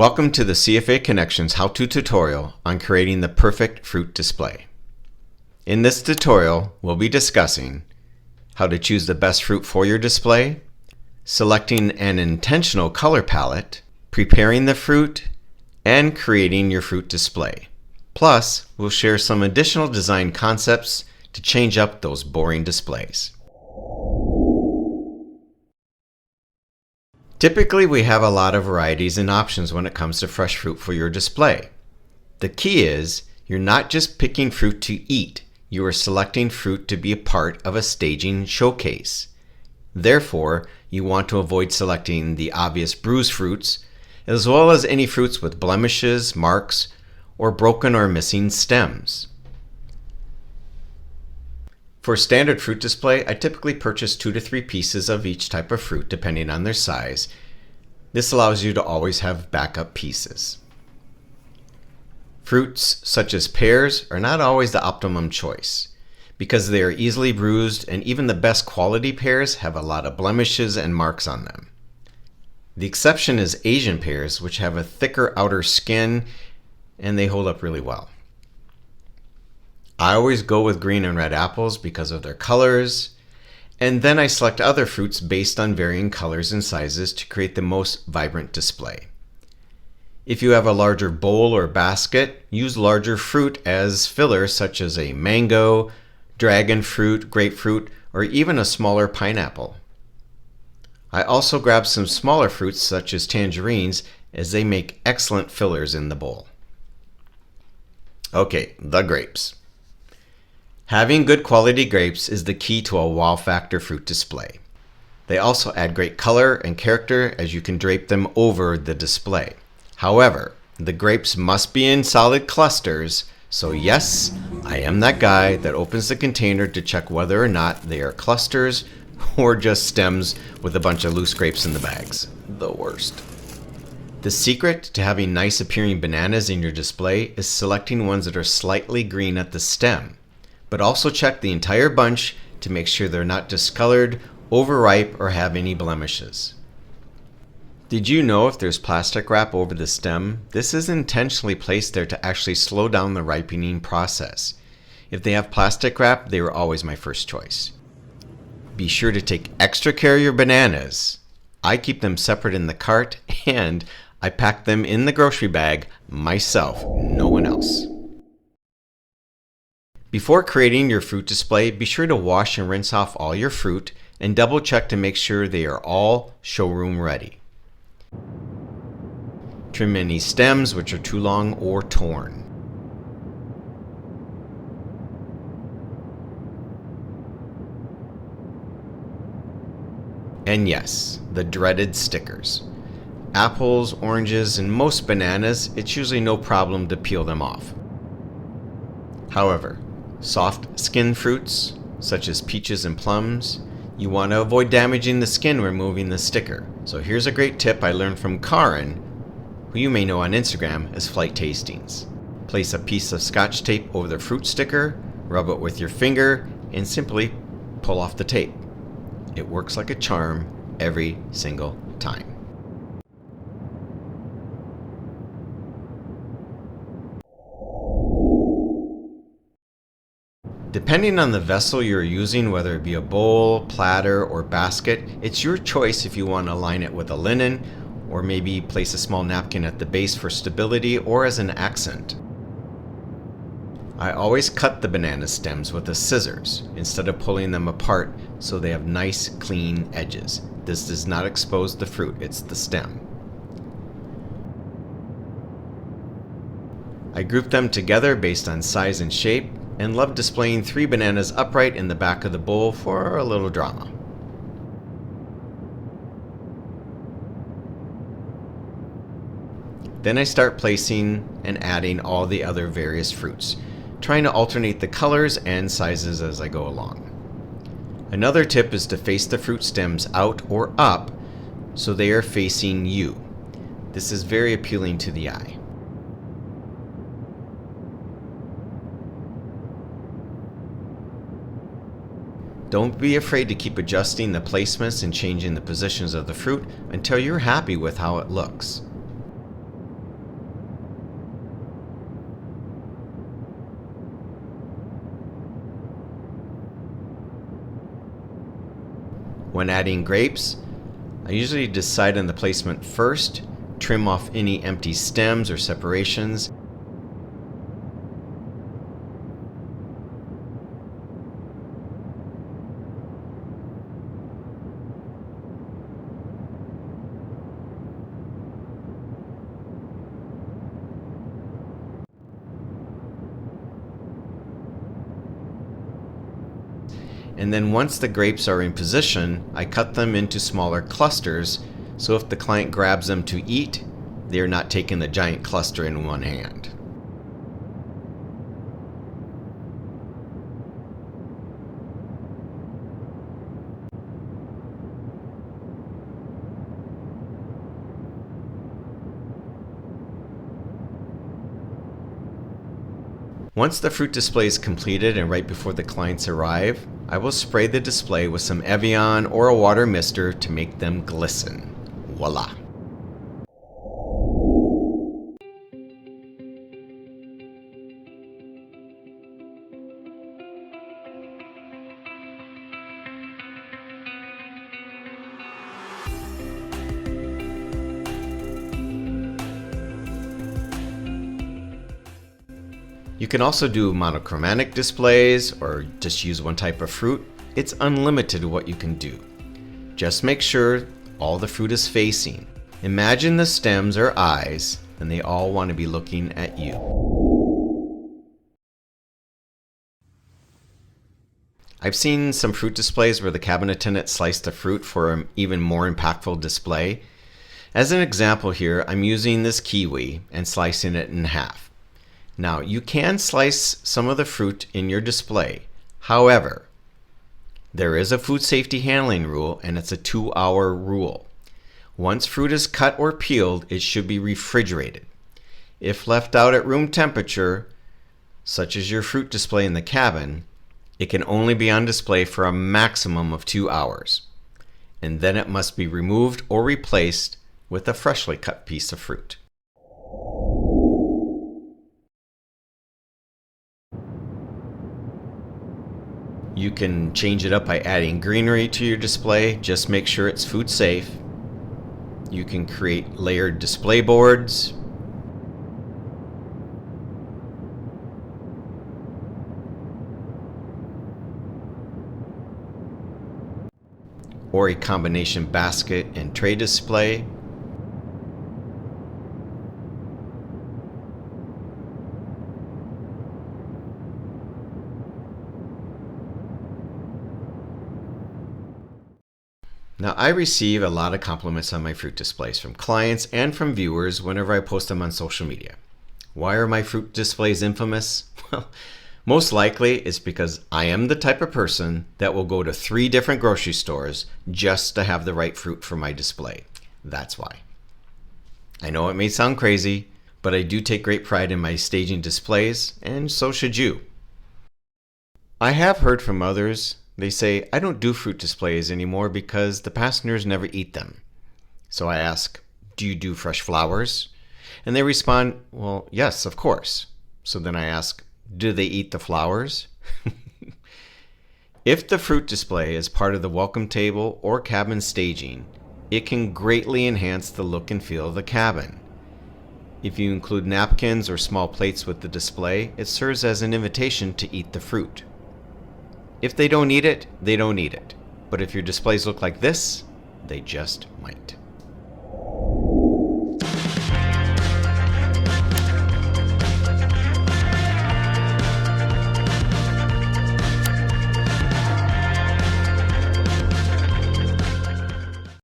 Welcome to the CFA Connections how-to tutorial on creating the perfect fruit display. In this tutorial, we'll be discussing how to choose the best fruit for your display, selecting an intentional color palette, preparing the fruit, and creating your fruit display. Plus, we'll share some additional design concepts to change up those boring displays. Typically, we have a lot of varieties and options when it comes to fresh fruit for your display. The key is, you're not just picking fruit to eat, you are selecting fruit to be a part of a staging showcase. Therefore, you want to avoid selecting the obvious bruised fruits, as well as any fruits with blemishes, marks, or broken or missing stems. For standard fruit display, I typically purchase 2 to 3 pieces of each type of fruit depending on their size. This allows you to always have backup pieces. Fruits such as pears are not always the optimum choice because they are easily bruised, and even the best quality pears have a lot of blemishes and marks on them. The exception is Asian pears, which have a thicker outer skin and they hold up really well. I always go with green and red apples because of their colors, and then I select other fruits based on varying colors and sizes to create the most vibrant display. If you have a larger bowl or basket, use larger fruit as fillers such as a mango, dragon fruit, grapefruit, or even a smaller pineapple. I also grab some smaller fruits such as tangerines as they make excellent fillers in the bowl. Okay, the grapes. Having good quality grapes is the key to a wow factor fruit display. They also add great color and character as you can drape them over the display. However, the grapes must be in solid clusters, so yes, I am that guy that opens the container to check whether or not they are clusters or just stems with a bunch of loose grapes in the bags. The worst. The secret to having nice appearing bananas in your display is selecting ones that are slightly green at the stem, but also check the entire bunch to make sure they're not discolored, overripe, or have any blemishes. Did you know if there's plastic wrap over the stem, this is intentionally placed there to actually slow down the ripening process. If they have plastic wrap, they were always my first choice. Be sure to take extra care of your bananas. I keep them separate in the cart, and I pack them in the grocery bag myself, no one else. Before creating your fruit display, be sure to wash and rinse off all your fruit and double check to make sure they are all showroom ready. Trim any stems which are too long or torn. And yes, the dreaded stickers. Apples, oranges, and most bananas, it's usually no problem to peel them off. However, soft skin fruits, such as peaches and plums, you want to avoid damaging the skin removing the sticker. So here's a great tip I learned from Karin, who you may know on Instagram as Flight Tastings. Place a piece of scotch tape over the fruit sticker, rub it with your finger, and simply pull off the tape. It works like a charm every single time. Depending on the vessel you're using, whether it be a bowl, platter, or basket, it's your choice if you want to line it with a linen, or maybe place a small napkin at the base for stability or as an accent. I always cut the banana stems with the scissors instead of pulling them apart so they have nice, clean edges. This does not expose the fruit, it's the stem. I group them together based on size and shape, and love displaying 3 bananas upright in the back of the bowl for a little drama. Then I start placing and adding all the other various fruits, trying to alternate the colors and sizes as I go along. Another tip is to face the fruit stems out or up so they are facing you. This is very appealing to the eye. Don't be afraid to keep adjusting the placements and changing the positions of the fruit until you're happy with how it looks. When adding grapes, I usually decide on the placement first, trim off any empty stems or separations, and then once the grapes are in position, I cut them into smaller clusters, so if the client grabs them to eat, they are not taking the giant cluster in one hand. Once the fruit display is completed and right before the clients arrive, I will spray the display with some Evian or a water mister to make them glisten. Voila! You can also do monochromatic displays or just use one type of fruit. It's unlimited what you can do. Just make sure all the fruit is facing. Imagine the stems are eyes and they all want to be looking at you. I've seen some fruit displays where the cabin attendant sliced the fruit for an even more impactful display. As an example here, I'm using this kiwi and slicing it in half. Now, you can slice some of the fruit in your display. However, there is a food safety handling rule, and it's a 2-hour rule. Once fruit is cut or peeled, it should be refrigerated. If left out at room temperature, such as your fruit display in the cabin, it can only be on display for a maximum of 2 hours. And then it must be removed or replaced with a freshly cut piece of fruit. You can change it up by adding greenery to your display. Just make sure it's food safe. You can create layered display boards. Or a combination basket and tray display. Now, I receive a lot of compliments on my fruit displays from clients and from viewers whenever I post them on social media. Why are my fruit displays infamous? Well, most likely it's because I am the type of person that will go to 3 different grocery stores just to have the right fruit for my display. That's why. I know it may sound crazy, but I do take great pride in my staging displays, and so should you. I have heard from others. They say, I don't do fruit displays anymore because the passengers never eat them. So I ask, do you do fresh flowers? And they respond, well, yes, of course. So then I ask, do they eat the flowers? If the fruit display is part of the welcome table or cabin staging, it can greatly enhance the look and feel of the cabin. If you include napkins or small plates with the display, it serves as an invitation to eat the fruit. If they don't eat it, they don't eat it. But if your displays look like this, they just might.